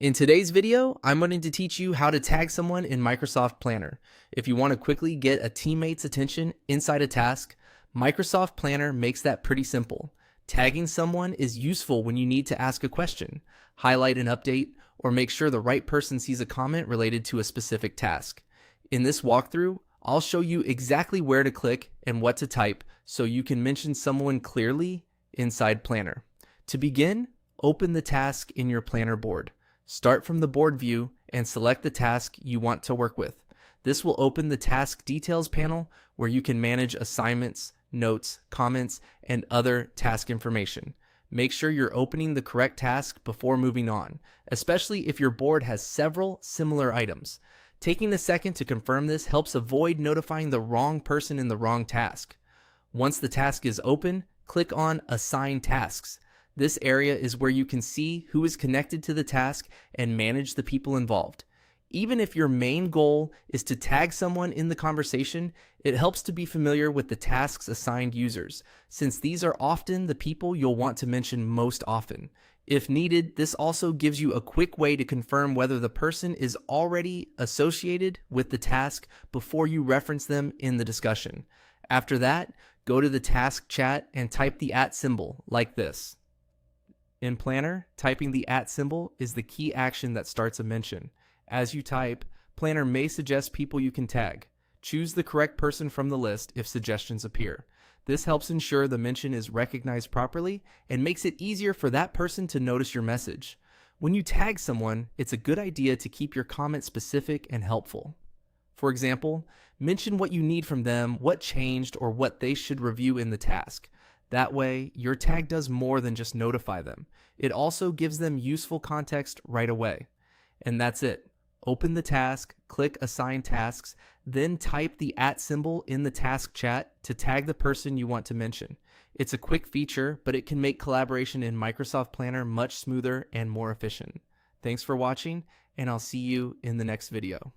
In today's video, I'm going to teach you how to tag someone in Microsoft Planner. If you want to quickly get a teammate's attention inside a task, Microsoft Planner makes that pretty simple. Tagging someone is useful when you need to ask a question, highlight an update, or make sure the right person sees a comment related to a specific task. In this walkthrough, I'll show you exactly where to click and what to type so you can mention someone clearly inside Planner. To begin, open the task in your Planner board. Start from the board view and select the task you want to work with. This will open the task details panel where you can manage assignments, notes, comments, and other task information. Make sure you're opening the correct task before moving on, especially if your board has several similar items. Taking a second to confirm this helps avoid notifying the wrong person in the wrong task. Once the task is open, click on Assign Tasks. This area is where you can see who is connected to the task and manage the people involved. Even if your main goal is to tag someone in the conversation, it helps to be familiar with the task's assigned users, since these are often the people you'll want to mention most often. If needed, this also gives you a quick way to confirm whether the person is already associated with the task before you reference them in the discussion. After that, go to the task chat and type the @ symbol like this. In Planner, typing the @ symbol is the key action that starts a mention. As you type, Planner may suggest people you can tag. Choose the correct person from the list if suggestions appear. This helps ensure the mention is recognized properly and makes it easier for that person to notice your message. When you tag someone, it's a good idea to keep your comment specific and helpful. For example, mention what you need from them, what changed, or what they should review in the task. That way, your tag does more than just notify them. It also gives them useful context right away. And that's it. Open the task, click Assign Tasks, then type the @ symbol in the task chat to tag the person you want to mention. It's a quick feature, but it can make collaboration in Microsoft Planner much smoother and more efficient. Thanks for watching, and I'll see you in the next video.